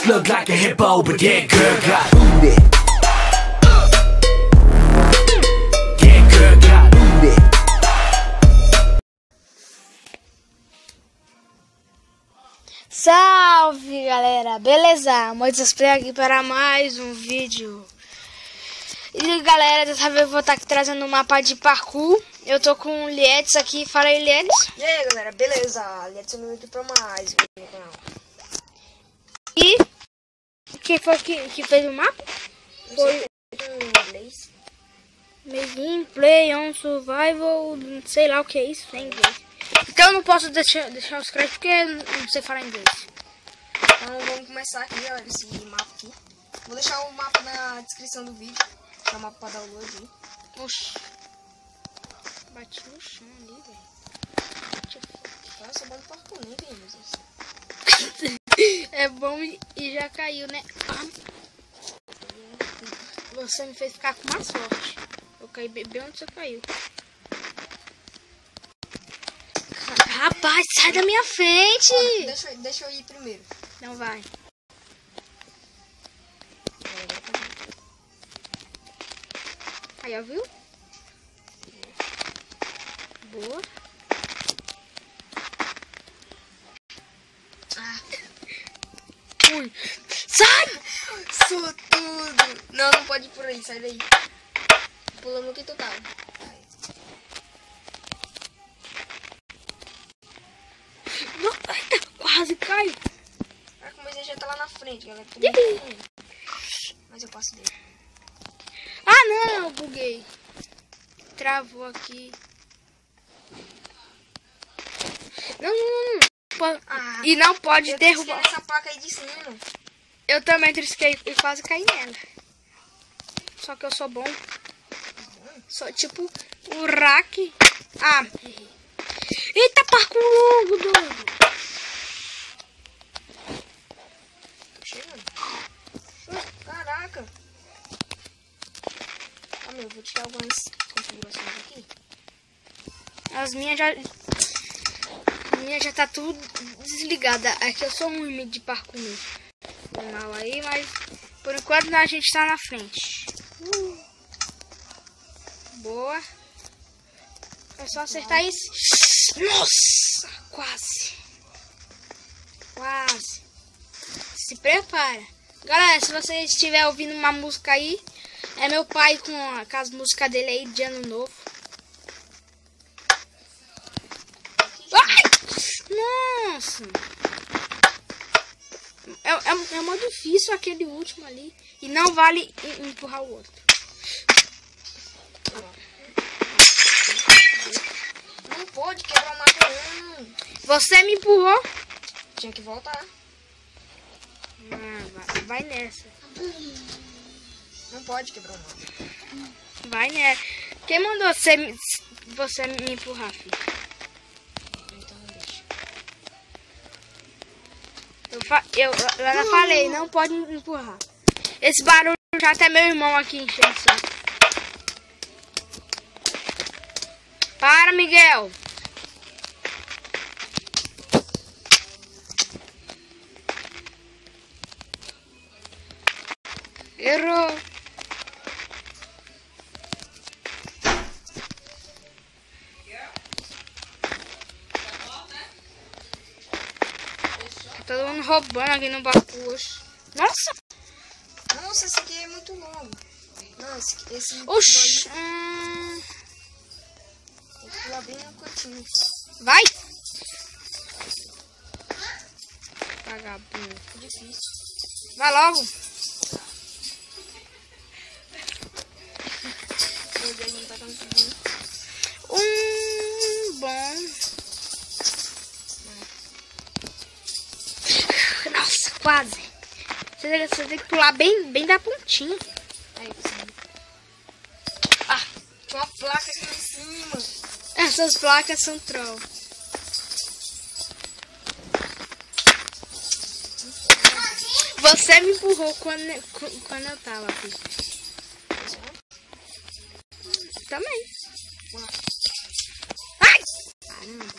Just look like a hippo, but that girl got booty. That girl got booty. Salve, galera, beleza? Moisés Play aqui para mais um vídeo. E galera, dessa vez eu vou estar aqui trazendo um mapa de parkour. Eu tô com o Liedes aqui, fala aí, Liedes. E aí, galera, beleza? Liedes eu aqui pra mais vídeo no canal. E quem foi que fez o mapa? Foi em inglês. Gameplay on Survival, sei lá o que é isso em inglês. Então eu não posso deixar os créditos porque eu não sei falar inglês. Então vamos começar aqui, galera, esse mapa aqui. Vou deixar o mapa na descrição do vídeo. Deixar o mapa pra download aí. Oxi. Bati no chão ali, velho. Nossa, eu boto parkour, nem vi, meu Deus. É bom e já caiu, né? Você me fez ficar com má sorte. Eu caí bem onde você caiu. Rapaz, sai da minha frente! Deixa eu ir primeiro. Não vai. Aí, ó, viu? Boa. Ui. Sai! Sou tudo! Não, não pode ir por aí, sai daí. Pulando no que tu tava. Quase caiu. Mas ele já tá lá na frente, galera. Mas eu passo dele. Ah, não, buguei. Travou aqui. Não. E não pode derrubar. Essa placa aí de cima. Eu também trisquei e quase caí nela. Só que eu sou bom. Sou tipo o Rack. Ah. Eita, parkour longo, doido. Tô chegando. Caraca. Ah, meu, vou tirar algumas configurações aqui. As minhas já tá tudo desligada. Aqui eu sou ruim de parkour mesmo. Foi mal aí, mas por enquanto a gente tá na frente. Boa. É só acertar isso. Nossa, quase. Se prepara. Galera, se você estiver ouvindo uma música aí, é meu pai com as músicas dele aí de ano novo. Ai! Nossa! É mó difícil aquele último ali. E não vale empurrar o outro. Não pode quebrar o mapa, não. Você me empurrou. Tinha que voltar. Vai nessa. Não pode quebrar o mapa. Vai nessa. Quem mandou você me empurrar, filho? Então deixa. Eu falei, não pode empurrar. Esse barulho já até meu irmão aqui enchendo o saco. Para, Miguel. Errou. Tá todo mundo roubando aqui no parkour. Nossa! Nossa, esse aqui é muito longo. Não, esse Oxi! Tem que pular bem no cantinho. Vai! Vagabundo. Difícil. Vai logo! Meu Deus, não tá conseguindo. Bom. Nossa, quase. Você tem que pular bem da pontinha. Aí, consegui. Ah, tinha uma placa aqui em cima. Essas placas são troll. Você me empurrou quando eu tava aqui. Também. Ai! Caramba.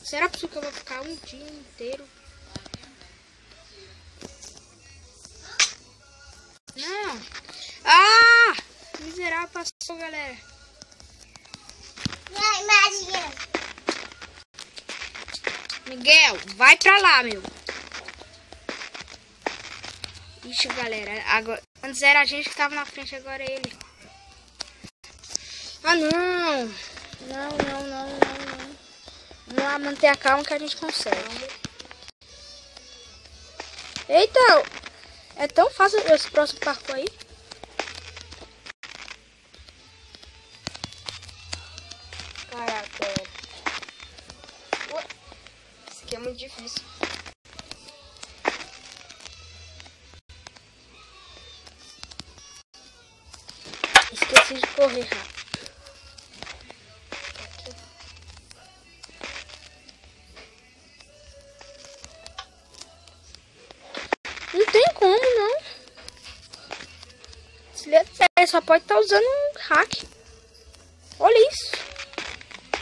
Será que eu vou ficar um dia inteiro Não. Ah! Miserável passou, galera. Miguel, vai pra lá, meu. Ixi, galera. Agora, antes era a gente que tava na frente, agora é ele. Ah, não. Não. Vamos lá manter a calma que a gente consegue. Eita! É tão fácil esse próximo parkour aí. Caraca. Ué, isso aqui é muito difícil. Esqueci de correr rápido. Não tem como, não. Ele só pode estar usando um hack. Olha isso.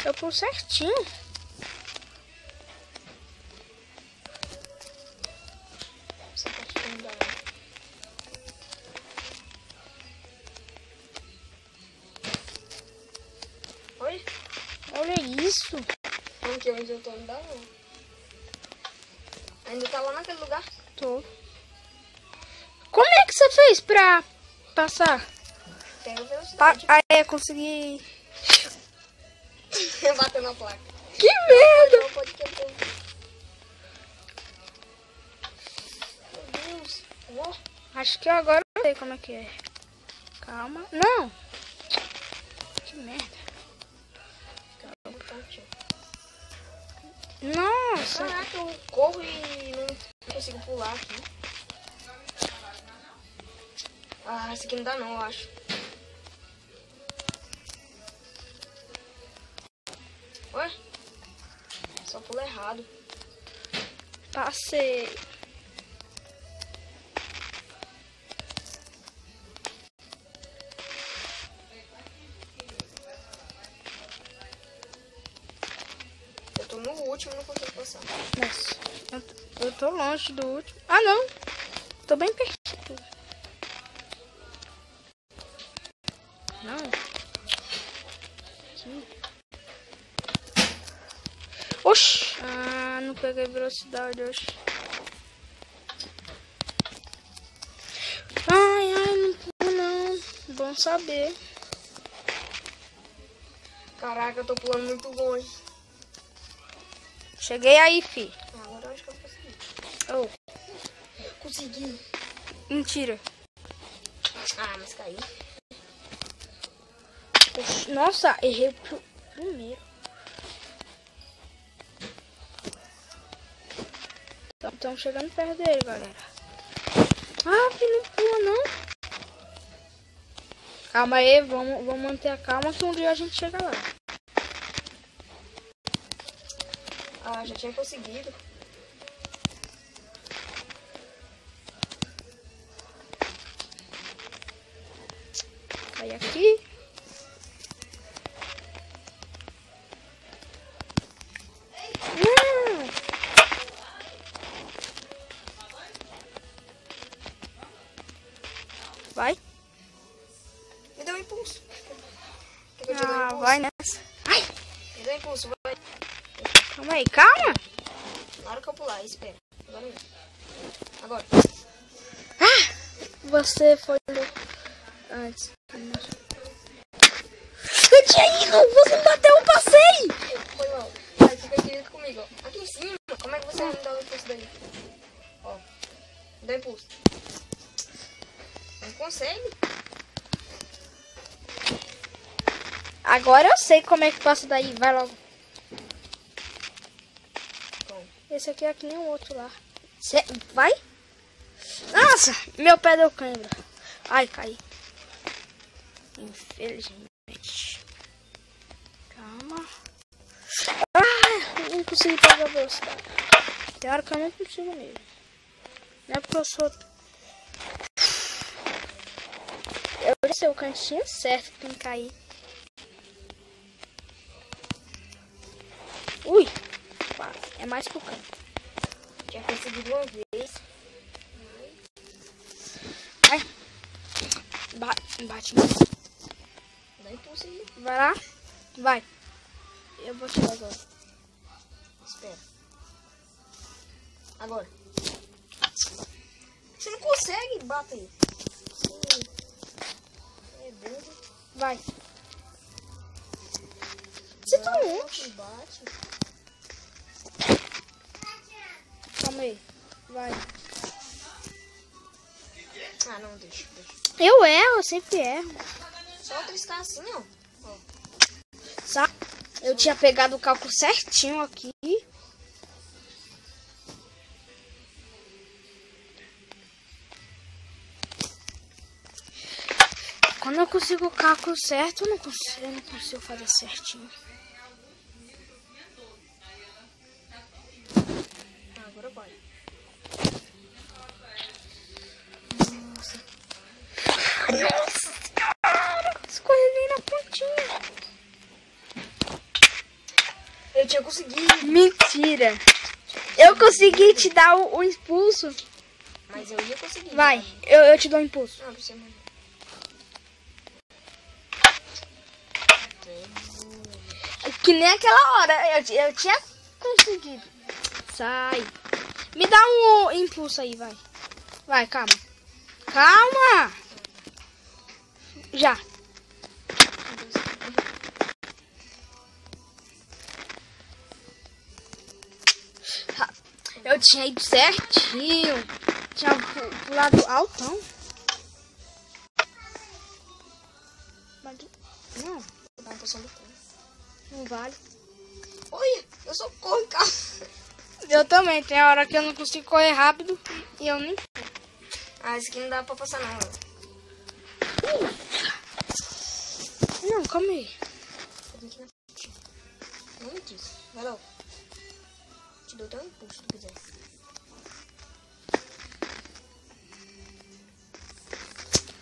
Eu pulo certinho. Essa parte não dá. Oi? Olha isso. Como que onde eu tô não dá, não. Ainda tá lá naquele lugar? Tô. Como é que você fez pra passar? Pega a velocidade. Ah, é, consegui. Bateu na placa. Que merda! Não pode quebrar. Meu Deus. Uou. Acho que agora eu sei como é que é. Calma. Não! Que merda. Nossa! Caraca, eu corro e não consigo pular aqui. Ah, esse aqui não dá não, eu acho. Ué? Só pulo errado. Passei. Eu tô no último, não consigo passar. Nossa, eu tô longe do último. Ah, não. Tô bem pertinho. Não. Aqui. Oxi. Ah, não peguei velocidade hoje. Ai, não. Bom saber. Caraca, eu tô pulando muito longe. Cheguei aí, fi. Agora eu acho que eu consegui. Oh, Consegui. mentira. Ah, mas caí. Oxi, nossa, errei pro primeiro. Estamos chegando perto dele, galera. Ah, filho, não pula, não. Calma aí, vamos manter a calma que um dia a gente chega lá. Ah, já tinha conseguido. Cai aqui. Não. Vai. Me deu um impulso. Quer que eu te dê um Ah, impulso? vai nessa. Ai, Me deu um impulso, vai. calma aí, calma. Na hora que eu pular, espera. Agora mesmo. Agora. Você foi antes. Eu tinha ido, você me bateu, eu passei. Foi mal. Vai, fica aqui comigo, ó. Aqui em cima. Como é que você me dá o impulso daí? Ó. Me dá o impulso. Não consegue? Agora eu sei como é que passa daí, vai logo. Bom. Esse aqui é que nem o outro lá. Vai? Nossa, meu pé deu cãibra. Ai, caí. Infelizmente. Calma. Ah, não consegui pegar a velocidade. Tem hora que eu não consigo mesmo. Não é porque eu sou... Eu sei o cantinho certo que tem que cair. Ui, é mais pro canto. Tinha conseguido uma vez. Ai. Bate. Dá impulso aí. Vai lá. Vai. Eu vou tirar agora. Espera. Agora. Você não consegue, bata aí. É burro. Vai. Você tá onde? Bate. Calma aí. Vai. Ah, não, deixa. Eu erro, eu sempre erro. Só triscar assim, ó. Eu tinha pegado o cálculo certinho aqui. Quando eu consigo o cálculo certo, eu não consigo fazer certinho. Agora vai. Nossa, cara! Escorreguei na pontinha. Eu tinha conseguido. Mentira! Eu consegui te dar o impulso. Mas eu ia conseguir. Vai, eu te dou o impulso. Não, você não. Que nem aquela hora, eu tinha conseguido. Sai. Me dá um impulso aí, vai. Vai, calma. Calma! Já. Eu tinha ido certinho. Tinha pulado altão. Mas não, Tá passando tempo. não vale. Olha, eu só corro, cara. Eu também, tem hora que eu não consigo correr rápido e eu nem... Ah, esse aqui não dá pra passar não. Não, calma aí. Não me diz. Vai logo. Te dou até um impulso se tu quiser.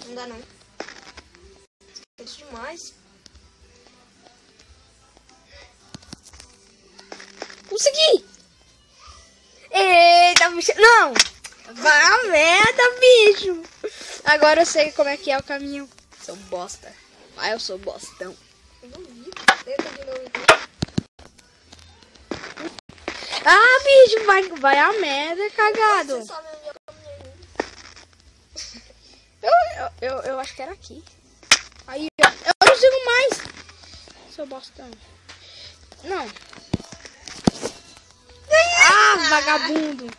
Não dá não. É demais. Consegui! Eita, bicho. Não! Vai a merda, bicho! Agora eu sei como é que é o caminho. Sou bosta. Ah, eu sou bostão. Eu duvido. Tenta de novo então. Ah, bicho, vai a merda, cagado. Você sabe onde é o caminho. Eu acho que era aqui. Aí, ó. Eu não consigo mais. Sou bostão. Não. Ah, vagabundo.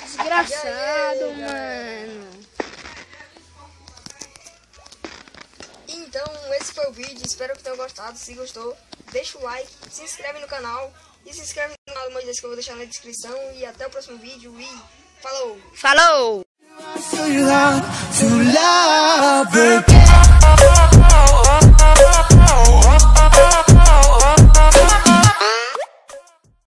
Desgraçado, mano. Então, esse foi o vídeo. Espero que tenham gostado. Se gostou, deixa o like, se inscreve no canal. E se inscreve no canal do Moisés que eu vou deixar na descrição. E até o próximo vídeo. E falou! Falou! So you love to love,